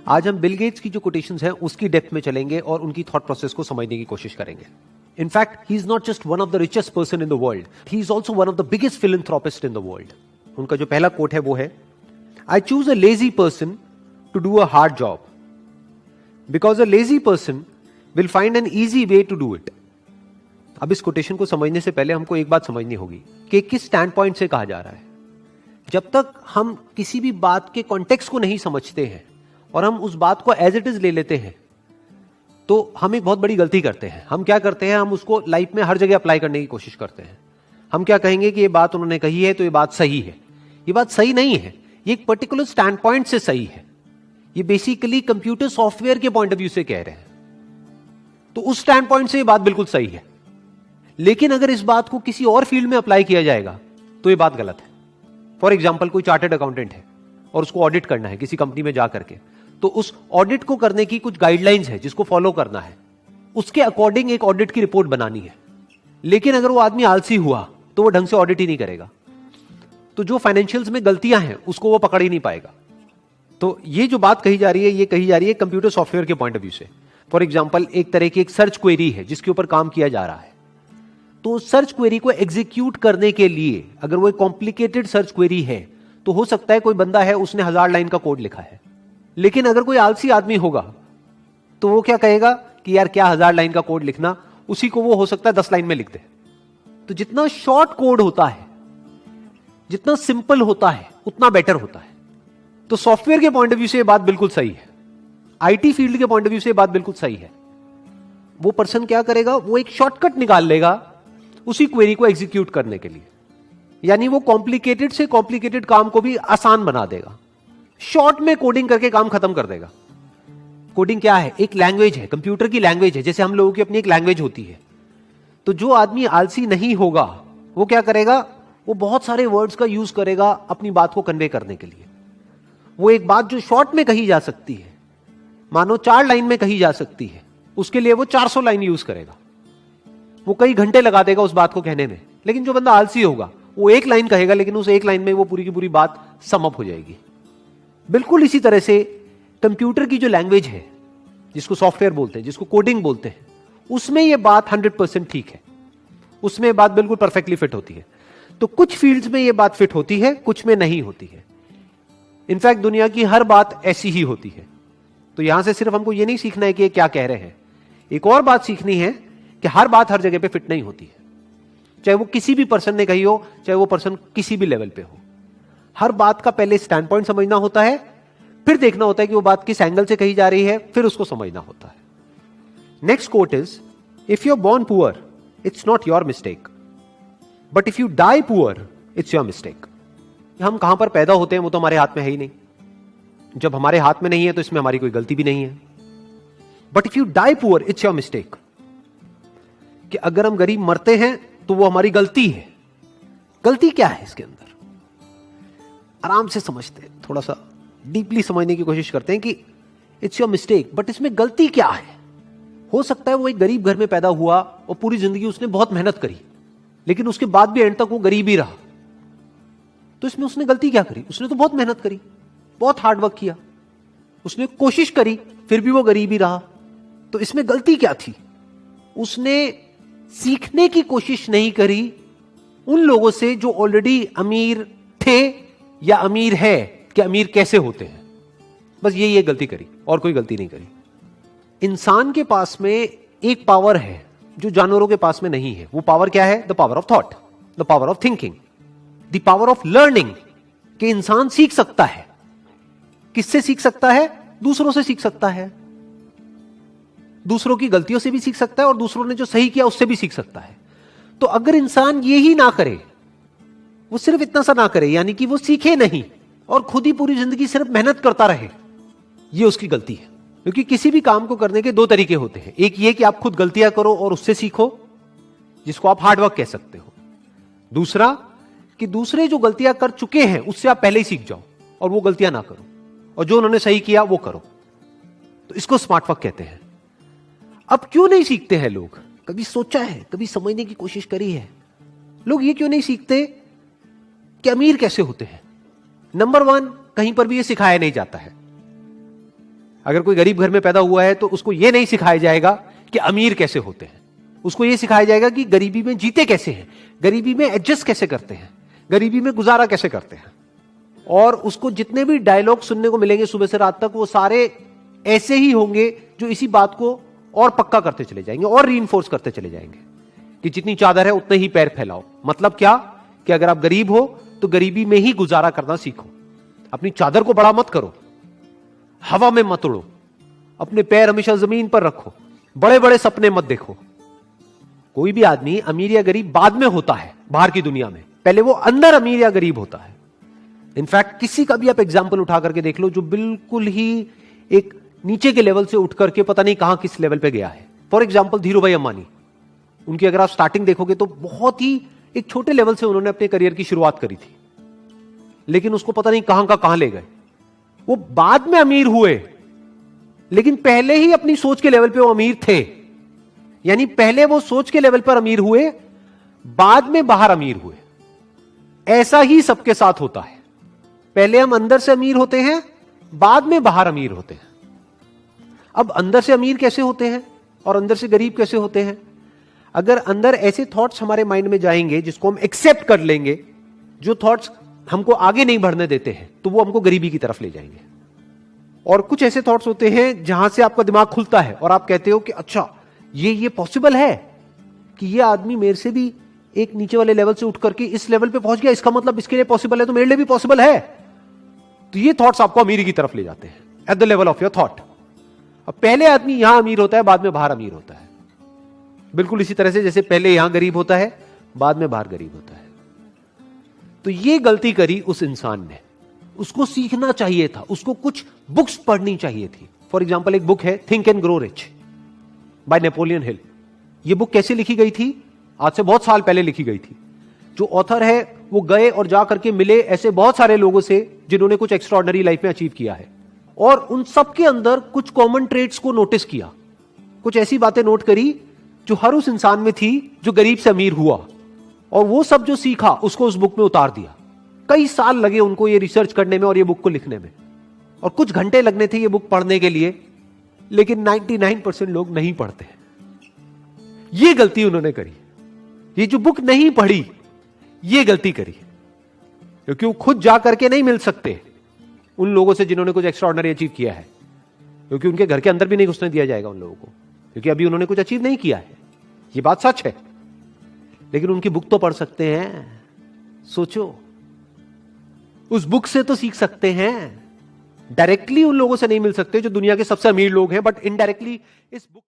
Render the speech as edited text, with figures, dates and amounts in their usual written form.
आज हम Bill Gates की जो कोटेशंस हैं उसकी डेप्थ में चलेंगे और उनकी थॉट प्रोसेस को समझने की कोशिश करेंगे. In fact, he is not just one of the richest person in the world. He is also one of the biggest philanthropist in the world. उनका जो पहला कोट है वो है, I choose a lazy person to do a hard job because a lazy person will find an easy way to do it. अब इस quotation को समझने से पहले हमको एक बात समझनी होगी कि किस स्टैंड पॉइंट से कहा जा रहा है. जब तक हम किसी भी बात के कॉन्टेक्स्ट को नहीं समझते हैं और हम उस बात को एज इट इज ले लेते हैं तो हम एक बहुत बड़ी गलती करते हैं. हम क्या करते हैं, हम उसको लाइफ में हर जगह अप्लाई करने की कोशिश करते हैं. हम क्या कहेंगे कि ये बात उन्होंने कही है तो ये बात सही है. ये बात सही नहीं है, ये एक पर्टिकुलर स्टैंड पॉइंट से सही है. ये बेसिकली कंप्यूटर सॉफ्टवेयर के पॉइंट ऑफ व्यू से कह रहे हैं, तो उस स्टैंड पॉइंट से ये बात बिल्कुल सही है. लेकिन अगर इस बात को किसी और फील्ड में अप्लाई किया जाएगा तो ये बात गलत है. फॉर एग्जाम्पल, कोई चार्टर्ड अकाउंटेंट है और उसको ऑडिट करना है किसी कंपनी में जाकर के, तो उस ऑडिट को करने की कुछ गाइडलाइंस है जिसको फॉलो करना है. उसके अकॉर्डिंग एक ऑडिट की रिपोर्ट बनानी है. लेकिन अगर वो आदमी आलसी हुआ तो वो ढंग से ऑडिट ही नहीं करेगा, तो जो फाइनेंशियल्स में गलतियां हैं उसको वो पकड़ ही नहीं पाएगा. तो ये जो बात कही जा रही है, ये कही जा रही है कंप्यूटर सॉफ्टवेयर के पॉइंट ऑफ व्यू से. फॉर एग्जाम्पल, एक तरह की एक सर्च क्वेरी है जिसके ऊपर काम किया जा रहा है. तो सर्च क्वेरी को एग्जीक्यूट करने के लिए अगर वो एक कॉम्प्लिकेटेड सर्च क्वेरी है तो हो सकता है कोई बंदा है उसने 1000 लाइन का कोड लिखा है. लेकिन अगर कोई आलसी आदमी होगा तो वो क्या कहेगा कि यार क्या 1000 लाइन का कोड लिखना, उसी को वो हो सकता है 10 लाइन में लिख दे. तो जितना शॉर्ट कोड होता है, जितना सिंपल होता है, उतना बेटर होता है. तो सॉफ्टवेयर के पॉइंट ऑफ व्यू से ये बात बिल्कुल सही है. आईटी फील्ड के पॉइंट ऑफ व्यू से ये बात बिल्कुल सही है. वो पर्सन क्या करेगा, वो एक शॉर्टकट निकाल लेगा उसी क्वेरी को एग्जीक्यूट करने के लिए. यानी वो कॉम्प्लिकेटेड से कॉम्प्लिकेटेड काम को भी आसान बना देगा. शॉर्ट में कोडिंग करके काम खत्म कर देगा. कोडिंग क्या है? एक लैंग्वेज है, कंप्यूटर की लैंग्वेज है. जैसे हम लोगों की अपनी एक लैंग्वेज होती है. तो जो आदमी आलसी नहीं होगा वो क्या करेगा, वो बहुत सारे वर्ड्स का यूज करेगा अपनी बात को कन्वे करने के लिए. वो एक बात जो शॉर्ट में कही जा सकती है, मानो 4 लाइन में कही जा सकती है, उसके लिए वो 400 लाइन यूज करेगा. वो कई घंटे लगा देगा उस बात को कहने में. लेकिन जो बंदा आलसी होगा वो एक लाइन कहेगा, लेकिन उस एक लाइन में वो पूरी की पूरी बात सम अप हो जाएगी. बिल्कुल इसी तरह से कंप्यूटर की जो लैंग्वेज है, जिसको सॉफ्टवेयर बोलते हैं, जिसको कोडिंग बोलते हैं, उसमें ये बात 100% ठीक है. उसमें बात बिल्कुल परफेक्टली फिट होती है. तो कुछ फील्ड्स में ये बात फिट होती है, कुछ में नहीं होती है. इनफैक्ट दुनिया की हर बात ऐसी ही होती है. तो यहां से सिर्फ हमको ये नहीं सीखना है कि ये क्या कह रहे हैं, एक और बात सीखनी है कि हर बात हर जगह पे फिट नहीं होती है. चाहे वो किसी भी पर्सन ने कही हो, चाहे वो पर्सन किसी भी लेवल पे हो. हर बात का पहले स्टैंड पॉइंट समझना होता है, फिर देखना होता है कि वो बात किस एंगल से कही जा रही है, फिर उसको समझना होता है. Next quote is, if you are born poor it's not your mistake, but if you die poor it's your mistake. हम कहां पर पैदा होते हैं वो तो हमारे हाथ में है ही नहीं. जब हमारे हाथ में नहीं है तो इसमें हमारी कोई गलती भी नहीं है. But if you die poor it's your mistake, कि अगर हम गरीब मरते हैं तो वो हमारी गलती है. गलती क्या है इसके अंदर, आराम से समझते हैं, थोड़ा सा डीपली समझने की कोशिश करते हैं कि इट्स योर मिस्टेक, बट इसमें गलती क्या है. हो सकता है वो एक गरीब घर में पैदा हुआ और पूरी जिंदगी उसने बहुत मेहनत करी, लेकिन उसके बाद भी एंड तक वो गरीब ही रहा. तो इसमें उसने गलती क्या करी? उसने तो बहुत मेहनत करी, बहुत हार्डवर्क किया, उसने कोशिश करी, फिर भी वो गरीब ही रहा. तो इसमें गलती क्या थी? उसने सीखने की कोशिश नहीं करी उन लोगों से जो ऑलरेडी अमीर थे या अमीर है, कि अमीर कैसे होते हैं. बस ये गलती करी और कोई गलती नहीं करी. इंसान के पास में एक पावर है जो जानवरों के पास में नहीं है. वो पावर क्या है? The power of thought, the power of thinking, the power of learning. कि इंसान सीख सकता है. किससे सीख सकता है? दूसरों से सीख सकता है. दूसरों की गलतियों से भी सीख सकता है और दूसरों ने जो सही किया उससे भी सीख सकता है. तो अगर इंसान ये ही ना करे, वो सिर्फ इतना सा ना करे, यानी कि वो सीखे नहीं और खुद ही पूरी जिंदगी सिर्फ मेहनत करता रहे, ये उसकी गलती है. क्योंकि किसी भी काम को करने के 2 तरीके होते हैं. एक ये कि आप खुद गलतियां करो और उससे सीखो, जिसको आप हार्डवर्क कह सकते हो. दूसरा कि दूसरे जो गलतियां कर चुके हैं उससे आप पहले ही सीख जाओ और वो गलतियां ना करो, और जो उन्होंने सही किया वो करो. तो इसको स्मार्ट वर्क कहते हैं. अब क्यों नहीं सीखते हैं लोग? कभी सोचा है, कभी समझने की कोशिश करी है, लोग ये क्यों नहीं सीखते कि अमीर कैसे होते हैं? नंबर 1, कहीं पर भी ये सिखाया नहीं जाता है. अगर कोई गरीब घर में पैदा हुआ है तो उसको यह नहीं सिखाया जाएगा कि अमीर कैसे होते हैं, उसको यह सिखाया जाएगा कि गरीबी में जीते कैसे हैं, गरीबी में एडजस्ट कैसे करते हैं, गरीबी में गुजारा कैसे करते हैं। और उसको जितने भी डायलॉग सुनने को मिलेंगे सुबह से रात तक, वो सारे ऐसे ही होंगे जो इसी बात को और पक्का करते चले जाएंगे और रीइंफोर्स करते चले जाएंगे कि जितनी चादर है उतने ही पैर फैलाओ। मतलब क्या कि अगर आप गरीब हो तो गरीबी में ही गुजारा करना सीखो, अपनी चादर को बड़ा मत करो, हवा में मत उड़ो, अपने पैर हमेशा जमीन पर रखो, बड़े बड़े सपने मत देखो। कोई भी आदमी अमीर या गरीब बाद में होता है बाहर की दुनिया में, पहले वो अंदर अमीर या गरीब होता है। इनफैक्ट किसी का भी आप एग्जाम्पल उठा करके देख लो जो बिल्कुल ही एक नीचे के लेवल से उठ करके पता नहीं कहां किस लेवल पे गया है। फॉर एग्जाम्पल धीरूभाई अंबानी, उनकी अगर आप स्टार्टिंग देखोगे तो बहुत ही एक छोटे लेवल से उन्होंने अपने करियर की शुरुआत करी थी, लेकिन उसको पता नहीं कहां का कहां ले गए। वो बाद में अमीर हुए, लेकिन पहले ही अपनी सोच के लेवल पे वो अमीर थे। यानी पहले वो सोच के लेवल पर अमीर हुए, बाद में बाहर अमीर हुए। ऐसा ही सबके साथ होता है, पहले हम अंदर से अमीर होते हैं, बाद में बाहर अमीर होते हैं। अब अंदर से अमीर कैसे होते हैं और अंदर से गरीब कैसे होते हैं? अगर अंदर ऐसे थॉट्स हमारे माइंड में जाएंगे जिसको हम एक्सेप्ट कर लेंगे, जो थॉट्स हमको आगे नहीं बढ़ने देते हैं, तो वो हमको गरीबी की तरफ ले जाएंगे। और कुछ ऐसे थॉट्स होते हैं जहां से आपका दिमाग खुलता है और आप कहते हो कि अच्छा ये पॉसिबल है कि ये आदमी मेरे से भी एक नीचे वाले लेवल से उठ करके इस लेवल पे पहुंच गया, इसका मतलब इसके लिए पॉसिबल है तो मेरे लिए भी पॉसिबल है। तो ये थॉट्स आपको अमीरी की तरफ ले जाते हैं at the level of your thought. अब पहले आदमी यहां अमीर होता है, बाद में बाहर अमीर होता है। बिल्कुल इसी तरह से जैसे पहले यहां गरीब होता है, बाद में बाहर गरीब होता है। तो ये गलती करी उस इंसान ने, उसको सीखना चाहिए था, उसको कुछ बुक्स पढ़नी चाहिए थी। फॉर एग्जाम्पल एक बुक है think and grow rich by Napoleon Hill. ये बुक कैसे लिखी गई थी? आज से बहुत साल पहले लिखी गई थी। जो ऑथर है वो गए और जा करके मिले ऐसे बहुत सारे लोगों से जिन्होंने कुछ एक्स्ट्राऑर्डिनरी लाइफ में अचीव किया है, और उन सबके अंदर कुछ कॉमन ट्रेड्स को नोटिस किया, कुछ ऐसी बातें नोट करी जो हर उस इंसान में थी जो गरीब से अमीर हुआ, और वो सब जो सीखा उसको उस बुक में उतार दिया। कई साल लगे उनको ये रिसर्च करने में और ये बुक को लिखने में, और कुछ घंटे लगने थे ये बुक पढ़ने के लिए, लेकिन 99% लोग नहीं पढ़ते। ये गलती उन्होंने करी, ये जो बुक नहीं पढ़ी ये गलती करी, क्योंकि वो खुद जा करके नहीं मिल सकते उन लोगों से जिन्होंने कुछ एक्स्ट्राऑर्डिनरी अचीव किया है, क्योंकि उनके घर के अंदर भी नहीं घुसने दिया जाएगा उन लोगों को, क्योंकि अभी उन्होंने कुछ अचीव नहीं किया है। ये बात सच है, लेकिन उनकी बुक तो पढ़ सकते हैं। सोचो, उस बुक से तो सीख सकते हैं। डायरेक्टली उन लोगों से नहीं मिल सकते जो दुनिया के सबसे अमीर लोग हैं, बट इनडायरेक्टली इस बुक